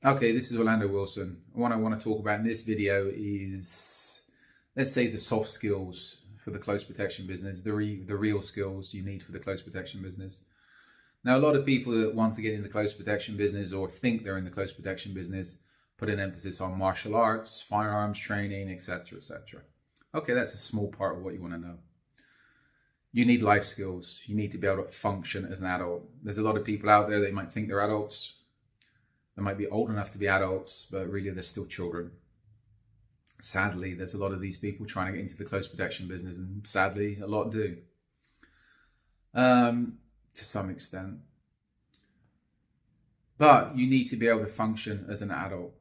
Okay, this is Orlando Wilson. What I want to talk about in this video is, let's say, the soft skills for the close protection business, the real skills you need for the close protection business. Now, a lot of people that want to get in the close protection business or think they're in the close protection business put an emphasis on martial arts, firearms training, etc., etc. Okay, that's a small part of what you want to know. You need life skills. You need to be able to function as an adult. There's a lot of people out there, they might think they're adults. They might be old enough to be adults, but really they're still children. Sadly, there's a lot of these people trying to get into the close protection business, and sadly, a lot do. To some extent. But you need to be able to function as an adult.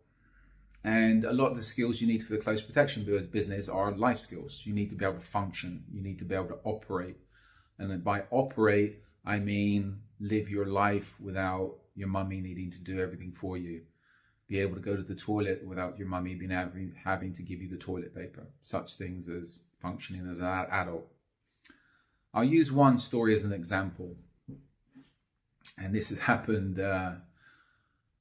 And a lot of the skills you need for the close protection business are life skills. You need to be able to function. You need to be able to operate. And by operate, I mean live your life without your mummy needing to do everything for you. Be able to go to the toilet without your mummy having to give you the toilet paper. Such things as functioning as an adult. I'll use one story as an example. And this has happened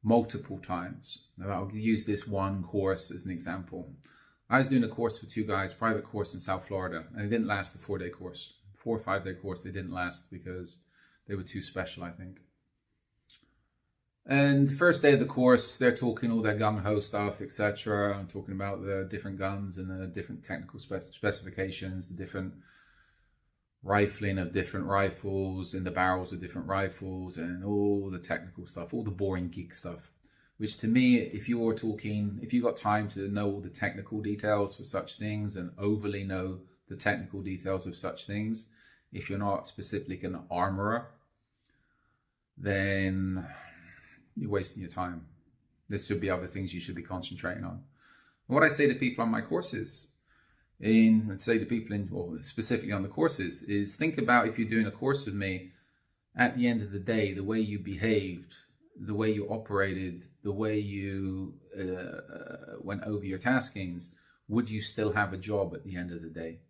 multiple times. I'll use this one course as an example. I was doing a course for two guys, private course in South Florida, and it didn't last the 4-day course. 4 or 5 day course, they didn't last because they were too special, I think. And the first day of the course, they're talking all their gung-ho stuff, etc. I'm talking about the different guns and the different technical specifications, the different rifling of different rifles and the barrels of different rifles and all the technical stuff, all the boring geek stuff, which to me, if you got time to know all the technical details for such things and overly know the technical details of such things, if you're not specifically an armorer, then you're wasting your time. There should be other things you should be concentrating on. And what I say to people on my courses, specifically on the courses, is think about, if you're doing a course with me, at the end of the day, the way you behaved, the way you operated, the way you went over your taskings, would you still have a job at the end of the day?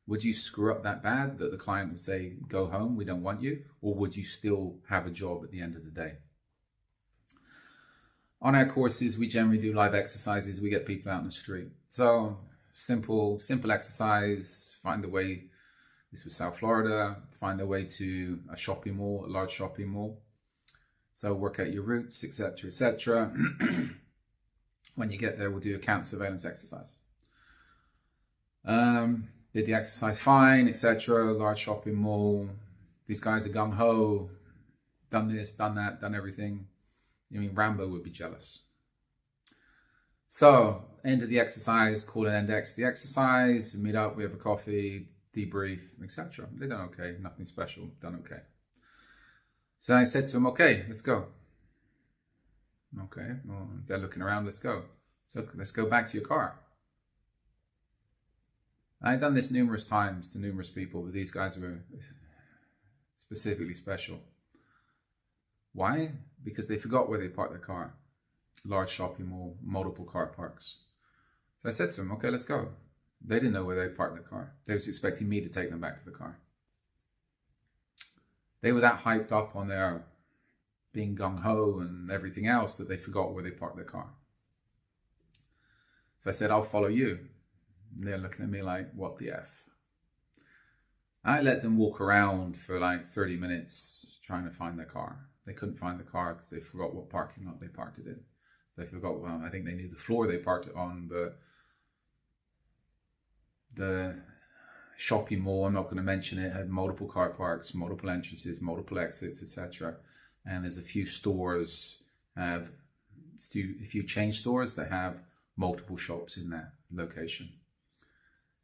Would you screw up that bad that the client would say, go home, we don't want you? Or would you still have a job at the end of the day? On our courses, we generally do live exercises. We get people out in the street. So simple exercise, find a way, this was South Florida, find a way to a shopping mall, a large shopping mall. So work out your routes, etc., etc. When you get there, we'll do a counter surveillance exercise. Did the exercise fine, etc. Large shopping mall. These guys are gung-ho, done this, done that, done everything. I mean, Rambo would be jealous. So, end of the exercise, call an index the exercise, we meet up, we have a coffee, debrief, etc. They done okay, nothing special, done okay. So I said to them, okay, let's go. Okay, well, they're looking around, let's go. So let's go back to your car. I've done this numerous times to numerous people, but these guys were specifically special. Why? Because they forgot where they parked their car. Large shopping mall, multiple car parks. So I said to them, okay, let's go. They didn't know where they parked their car. They was expecting me to take them back to the car. They were that hyped up on their being gung-ho and everything else that they forgot where they parked their car. So I said, I'll follow you. And they're looking at me like, what the F? I let them walk around for like 30 minutes trying to find their car. They couldn't find the car because they forgot what parking lot they parked it in. They forgot, well, I think they knew the floor they parked it on, but the shopping mall, I'm not going to mention it, had multiple car parks, multiple entrances, multiple exits, etc. And there's a few stores, a few chain stores that have multiple shops in that location.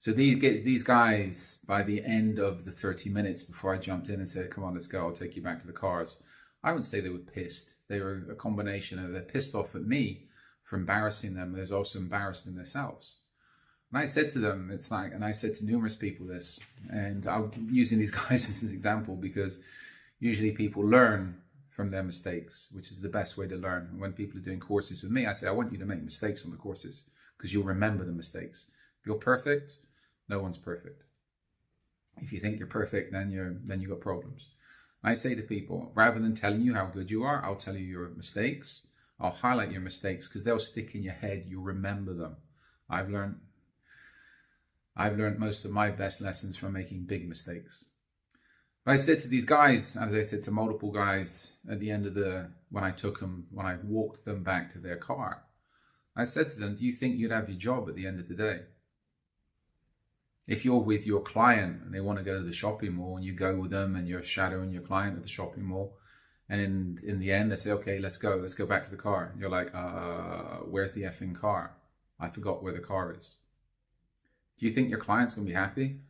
So these guys, by the end of the 30 minutes before I jumped in and said, come on, let's go, I'll take you back to the cars, I wouldn't say they were pissed. They were a combination of, they're pissed off at me for embarrassing them. There's also embarrassed in themselves. And I said to them, and I said to numerous people this, and I'm using these guys as an example because usually people learn from their mistakes, which is the best way to learn. And when people are doing courses with me, I say, I want you to make mistakes on the courses because you'll remember the mistakes. If you're perfect, no one's perfect. If you think you're perfect, then you got problems. I say to people, rather than telling you how good you are, I'll tell you your mistakes. I'll highlight your mistakes because they'll stick in your head. You'll remember them. I've learned most of my best lessons from making big mistakes. I said to these guys, as I said to multiple guys at the end of when I walked them back to their car, I said to them, do you think you'd have your job at the end of the day? If you're with your client and they want to go to the shopping mall and you go with them and you're shadowing your client at the shopping mall, and in the end they say, okay, let's go back to the car. And you're like, where's the effing car? I forgot where the car is. Do you think your client's going to be happy?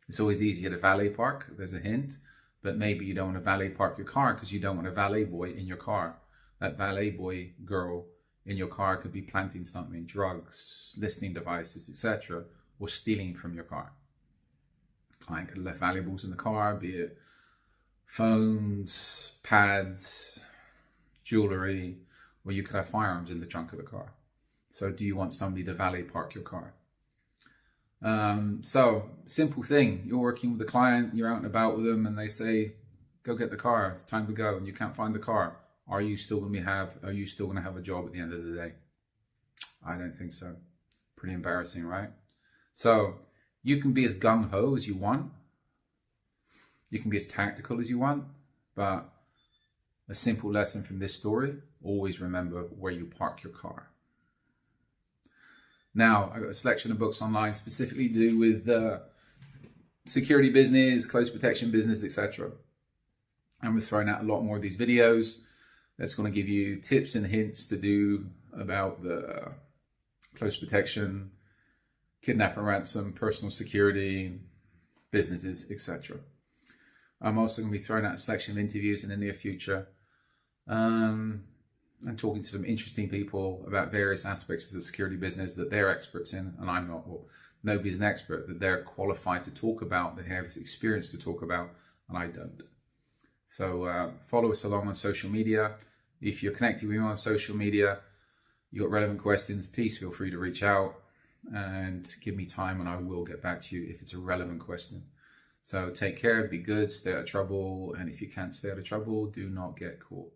It's always easier to valet park. There's a hint, but maybe you don't want to valet park your car because you don't want a valet boy in your car. That valet boy girl in your car could be planting something, drugs, listening devices, etc., or stealing from your car. The client could have left valuables in the car, be it phones, pads, jewelry, or you could have firearms in the trunk of the car. So do you want somebody to valet park your car? So simple thing, you're working with a client, you're out and about with them and they say, go get the car, it's time to go, and you can't find the car. Are you still going to have a job at the end of the day? I don't think so. Pretty embarrassing, right? So you can be as gung-ho as you want. You can be as tactical as you want, but a simple lesson from this story, always remember where you park your car. Now, I've got a selection of books online specifically to do with security business, close protection business, etc. And we're throwing out a lot more of these videos that's going to give you tips and hints to do about the close protection, kidnap and ransom, personal security, businesses, etc. I'm also going to be throwing out a selection of interviews in the near future. And talking to some interesting people about various aspects of the security business that they're experts in, and I'm not. Well, nobody's an expert, that they're qualified to talk about, they have this experience to talk about, and I don't. So follow us along on social media. If you're connected with me on social media, you've got relevant questions, please feel free to reach out and give me time and I will get back to you if it's a relevant question. So take care, be good, stay out of trouble, and if you can't stay out of trouble, do not get caught.